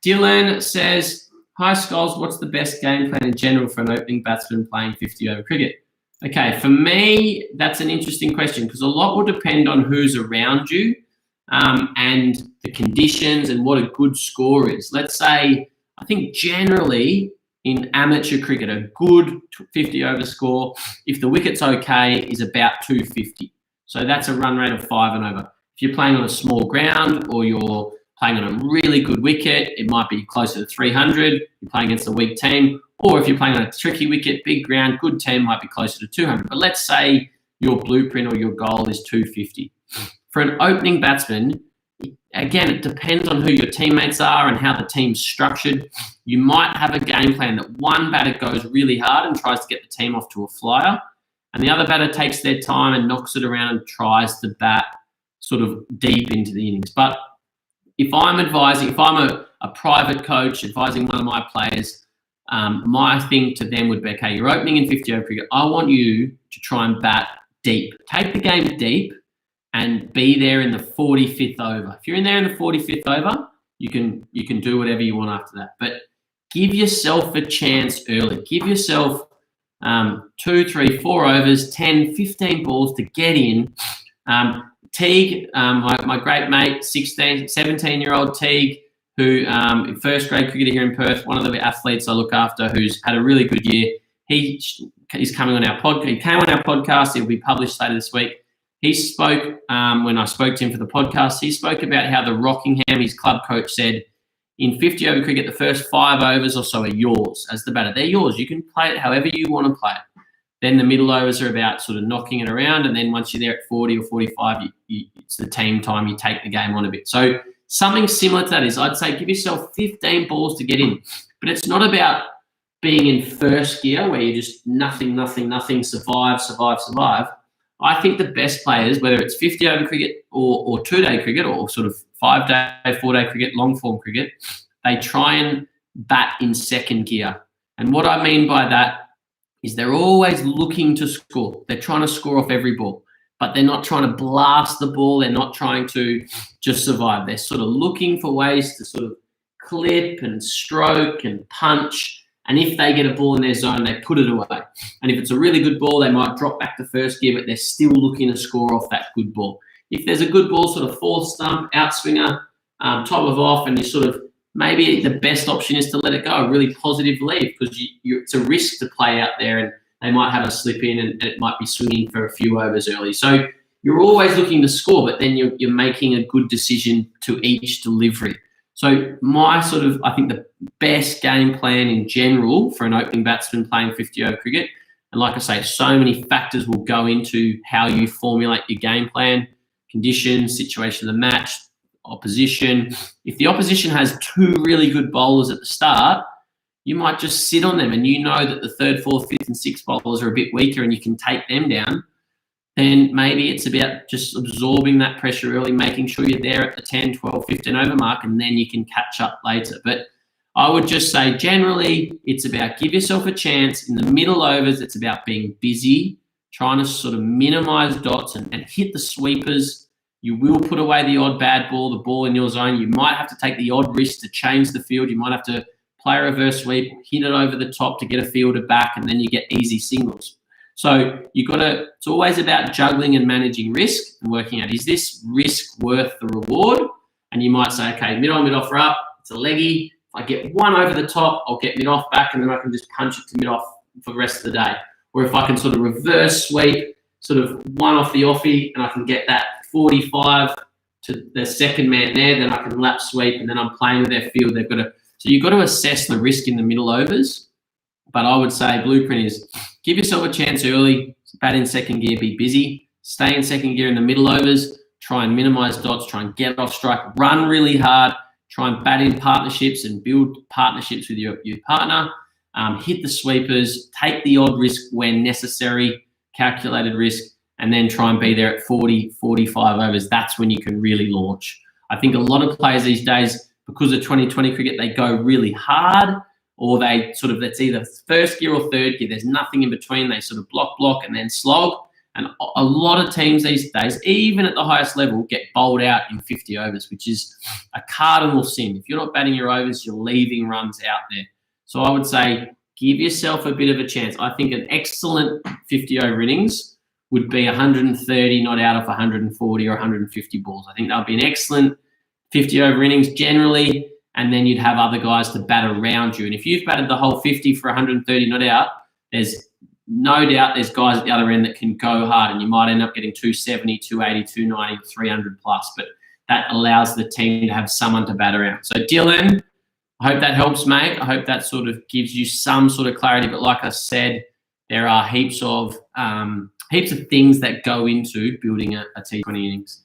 Dylan says, hi, Skulls, what's the best game plan in general for an opening batsman playing 50 over cricket? Okay, for me, that's an interesting question because a lot will depend on who's around you and the conditions and what a good score is. Let's say, I think generally in amateur cricket, a good 50 over score, if the wicket's okay, is about 250. So that's a run rate of 5 and over. If you're playing on a small ground or you're playing on a really good wicket, it might be closer to 300. You're playing against a weak team. Or if you're playing on a tricky wicket, big ground, good team, might be closer to 200. But let's say your blueprint or your goal is 250. For an opening batsman, again, it depends on who your teammates are and how the team's structured. You might have a game plan that one batter goes really hard and tries to get the team off to a flyer, and the other batter takes their time and knocks it around and tries to bat sort of deep into the innings. But if I'm a private coach advising one of my players, my thing to them would be, okay, you're opening in 50 over cricket. I want you to try and bat deep. Take the game deep and be there in the 45th over. If you're in there in the 45th over, you can do whatever you want after that. But give yourself a chance early. Give yourself 2, 3, 4 overs, 10, 15 balls to get in. Teague, my great mate, 17-year-old Teague, who first grade cricketer here in Perth, one of the athletes I look after, who's had a really good year. He is coming on our podcast. He came on our podcast. It will be published later this week. He spoke, when I spoke to him for the podcast, he spoke about how the Rockingham, his club coach, said, in 50 over cricket, the first 5 overs or so are yours as the batter. They're yours. You can play it however you want to play it. Then the middle overs are about sort of knocking it around. And then once you're there at 40 or 45, it's the team time. You take the game on a bit. So something similar to that is I'd say give yourself 15 balls to get in. But it's not about being in first gear where you just nothing, survive. I think the best players, whether it's 50 over cricket or 2-day cricket or sort of 5-day, 4-day cricket, long form cricket, they try and bat in second gear. And what I mean by that is they're always looking to score. They're trying to score off every ball, but they're not trying to blast the ball. They're not trying to just survive. They're sort of looking for ways to sort of clip and stroke and punch. And if they get a ball in their zone, they put it away. And if it's a really good ball, they might drop back to first gear, but they're still looking to score off that good ball. If there's a good ball, sort of fourth stump, outswinger, top of off, and you sort of maybe the best option is to let it go, a really positive leave, because it's a risk to play out there and they might have a slip in and it might be swinging for a few overs early. So you're always looking to score, but then you're making a good decision to each delivery. So I think the best game plan in general for an opening batsman playing 50 over cricket, and like I say, so many factors will go into how you formulate your game plan, conditions, situation of the match, opposition. If the opposition has 2 really good bowlers at the start, you might just sit on them and you know that the 3rd, 4th, 5th and 6th bowlers are a bit weaker and you can take them down. Then maybe it's about just absorbing that pressure early, making sure you're there at the 10, 12, 15 over mark, and then you can catch up later. But I would just say generally it's about give yourself a chance. In the middle overs, it's about being busy, trying to sort of minimize dots and hit the sweepers. You will put away the odd bad ball, the ball in your zone. You might have to take the odd risk to change the field. You might have to play a reverse sweep, hit it over the top to get a fielder back, and then you get easy singles. So it's always about juggling and managing risk and working out, is this risk worth the reward? And you might say, okay, mid-on, mid-off are up. It's a leggy. If I get one over the top, I'll get mid-off back and then I can just punch it to mid-off for the rest of the day. Or if I can sort of reverse sweep, sort of one off the offie and I can get that 45 to the second man there, then I can lap sweep and then I'm playing with their field. So you've got to assess the risk in the middle overs. But I would say blueprint is give yourself a chance early, bat in second gear, be busy, stay in second gear in the middle overs, try and minimize dots, try and get off strike, run really hard, try and bat in partnerships and build partnerships with your partner, hit the sweepers, take the odd risk when necessary, calculated risk, and then try and be there at 40, 45 overs. That's when you can really launch. I think a lot of players these days, because of 2020 cricket, they go really hard, or they sort of, it's either first gear or third gear. There's nothing in between. They sort of block and then slog. And a lot of teams these days, even at the highest level, get bowled out in 50 overs, which is a cardinal sin. If you're not batting your overs, you're leaving runs out there. So I would say give yourself a bit of a chance. I think an excellent 50-over innings would be 130 not out of 140 or 150 balls. I think that would be an excellent 50-over innings generally, and then you'd have other guys to bat around you. And if you've batted the whole 50 for 130 not out, there's no doubt there's guys at the other end that can go hard, and you might end up getting 270, 280, 290, 300 plus. But that allows the team to have someone to bat around. So Dylan, I hope that helps, mate. I hope that sort of gives you some sort of clarity. But like I said, there are heaps of things that go into building a T20 innings.